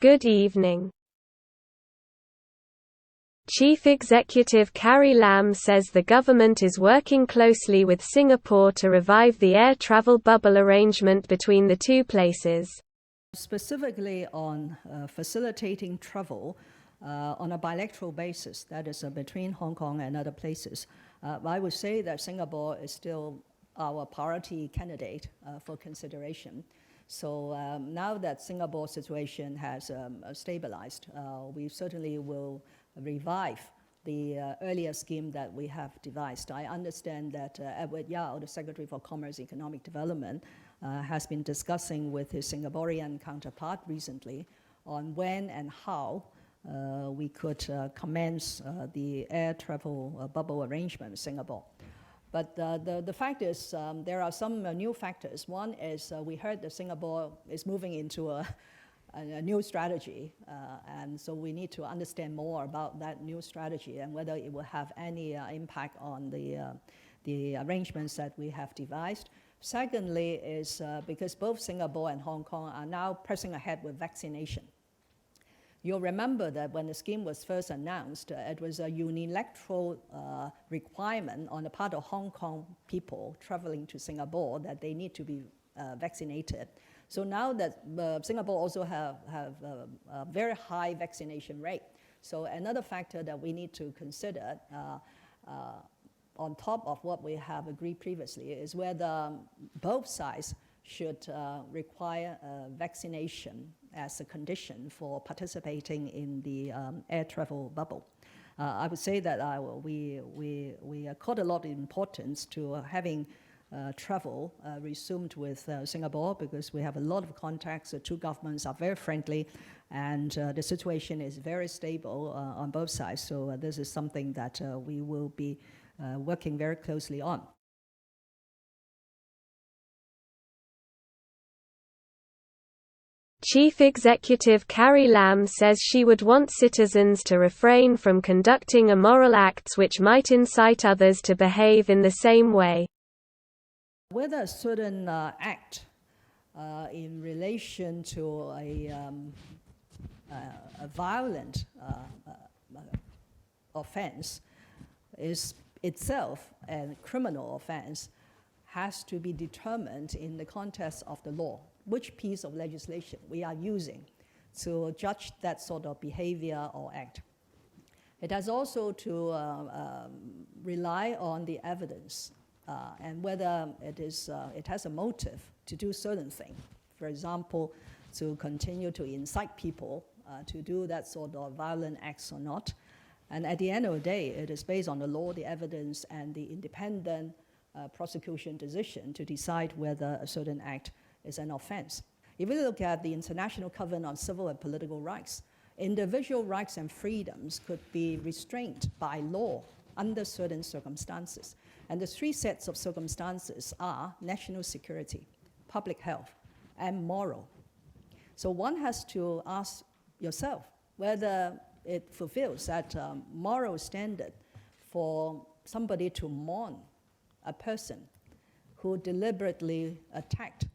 Good evening. Chief Executive Carrie Lam says the government is working closely with Singapore to revive the air travel bubble arrangement between the two places. Specifically on facilitating travel on a bilateral basis, that is between Hong Kong and other places, I would say that Singapore is still our priority candidate for consideration. So now that Singapore's situation has stabilized, we certainly will revive the earlier scheme that we have devised. I understand that Edward Yao, the Secretary for Commerce and Economic Development, has been discussing with his Singaporean counterpart recently on when and how we could commence the air travel bubble arrangement in Singapore. But the fact is, there are some new factors. One is we heard that Singapore is moving into a new strategy, and so we need to understand more about that new strategy and whether it will have any impact on the arrangements that we have devised. Secondly is because both Singapore and Hong Kong are now pressing ahead with vaccination. You'll remember that when the scheme was first announced, it was a unilateral requirement on the part of Hong Kong people traveling to Singapore that they need to be vaccinated. So now that Singapore also have a very high vaccination rate. So another factor that we need to consider on top of what we have agreed previously is whether both sides should require vaccination as a condition for participating in the air travel bubble. I would say that we accord a lot of importance to having travel resumed with Singapore because we have a lot of contacts. The two governments are very friendly and the situation is very stable on both sides. So this is something that we will be working very closely on. Chief Executive Carrie Lam says she would want citizens to refrain from conducting immoral acts which might incite others to behave in the same way. Whether a certain act in relation to a violent offense is itself a criminal offense has to be determined in the context of the law. Which piece of legislation we are using to judge that sort of behavior or act. It has also to rely on the evidence and whether it has a motive to do certain things. For example, to continue to incite people to do that sort of violent acts or not. And at the end of the day, it is based on the law, the evidence, and the independent prosecution decision to decide whether a certain act is an offense. If we look at the International Covenant on Civil and Political Rights, individual rights and freedoms could be restrained by law under certain circumstances. And the three sets of circumstances are national security, public health, and moral. So one has to ask yourself whether it fulfills that moral standard for somebody to mourn a person who deliberately attacked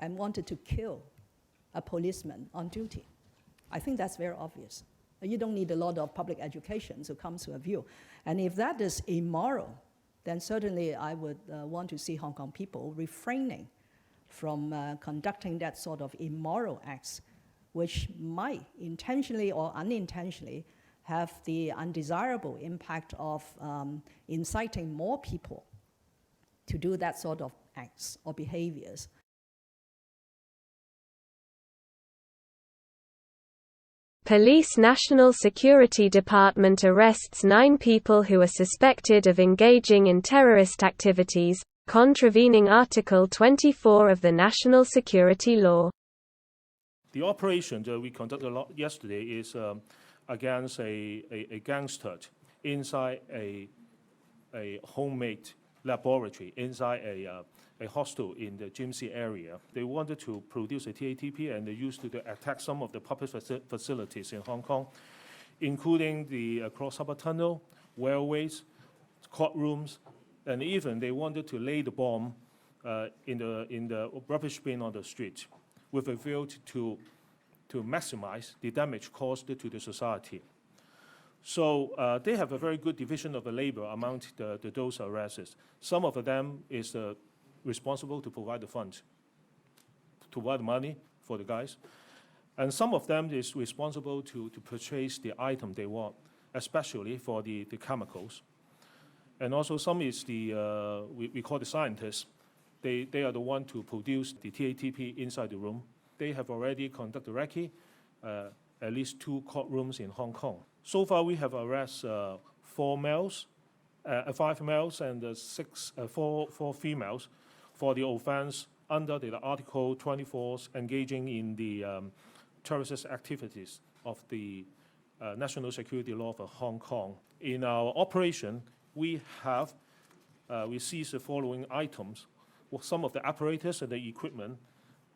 and wanted to kill a policeman on duty. I think that's very obvious. You don't need a lot of public education to come to a view. And if that is immoral, then certainly I would want to see Hong Kong people refraining from conducting that sort of immoral acts, which might intentionally or unintentionally have the undesirable impact of inciting more people to do that sort of acts or behaviors. Police National Security Department arrests 9 people who are suspected of engaging in terrorist activities, contravening Article 24 of the National Security Law. The operation that we conducted yesterday is against a gangster inside a homemade laboratory, inside a hostel in the GMC area. They wanted to produce a TATP and they used it to attack some of the public facilities in Hong Kong, including the Cross-Harbour Tunnel, railways, courtrooms, and even they wanted to lay the bomb in the rubbish bin on the street with a view to maximize the damage caused to the society. So they have a very good division of the labor among those arrested. Some of them is responsible to provide the funds, to provide money for the guys. And some of them is responsible to purchase the item they want, especially for the chemicals. And also some is we call the scientists. They are the one to produce the TATP inside the room. They have already conducted recce, at least 2 courtrooms in Hong Kong. So far, we have arrested 5 males and 4 females for the offense under the Article 24, engaging in the terrorist activities of the national security law of Hong Kong. In our operation, we seize the following items: some of the apparatus and the equipment,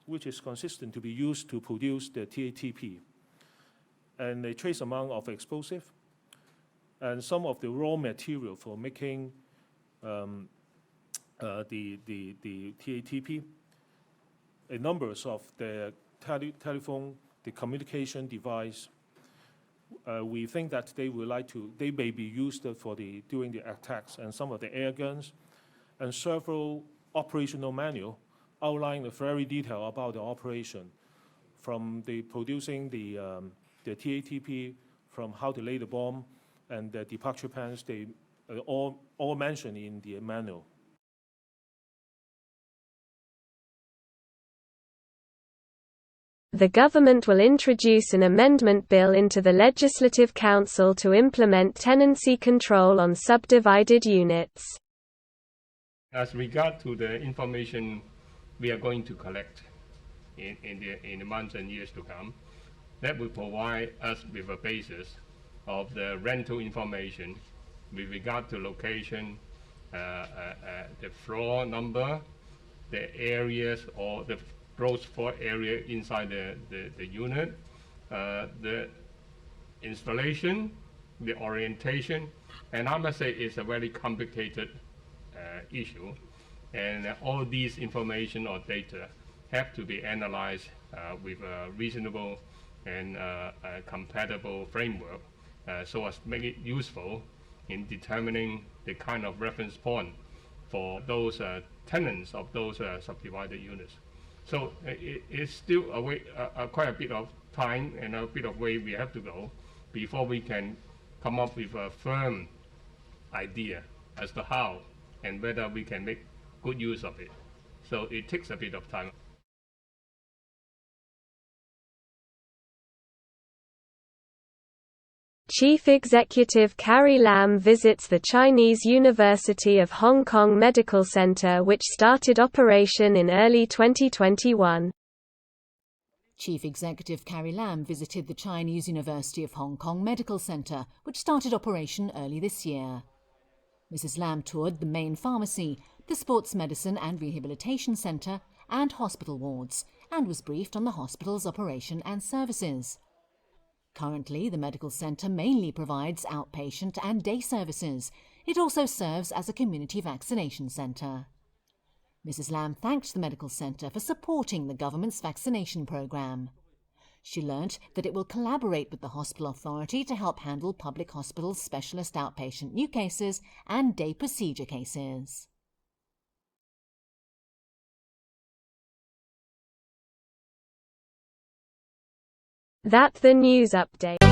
which is consistent to be used to produce the TATP, and a trace amount of explosive, and some of the raw material for making the TATP, a numbers of the telephone, the communication device. We think that they may be used during the attacks, and some of the air guns, and several operational manual outlining a very detail about the operation, from the producing the TATP, from how to lay the bomb, and the departure plans. They all mentioned in the manual. The government will introduce an amendment bill into the Legislative Council to implement tenancy control on subdivided units. As regard to the information we are going to collect in the months and years to come, that will provide us with a basis of the rental information with regard to location, the floor number, the areas or the gross floor area inside the unit, the installation, the orientation, and I must say it's a very complicated issue, and all these information or data have to be analyzed with a reasonable and compatible framework so as to make it useful in determining the kind of reference point for those tenants of those subdivided units. So it's still quite a bit of time and a bit of way we have to go before we can come up with a firm idea as to how and whether we can make good use of it. So it takes a bit of time. Chief Executive Carrie Lam visits the Chinese University of Hong Kong Medical Center, which started operation in early 2021. Chief Executive Carrie Lam visited the Chinese University of Hong Kong Medical Center, which started operation early this year. Mrs. Lam toured the main pharmacy, the Sports Medicine and Rehabilitation Center, and hospital wards, and was briefed on the hospital's operation and services. Currently, the medical centre mainly provides outpatient and day services. It also serves as a community vaccination centre. Mrs. Lam thanked the medical centre for supporting the government's vaccination programme. She learnt that it will collaborate with the hospital authority to help handle public hospitals' specialist outpatient new cases and day procedure cases. That's the news update.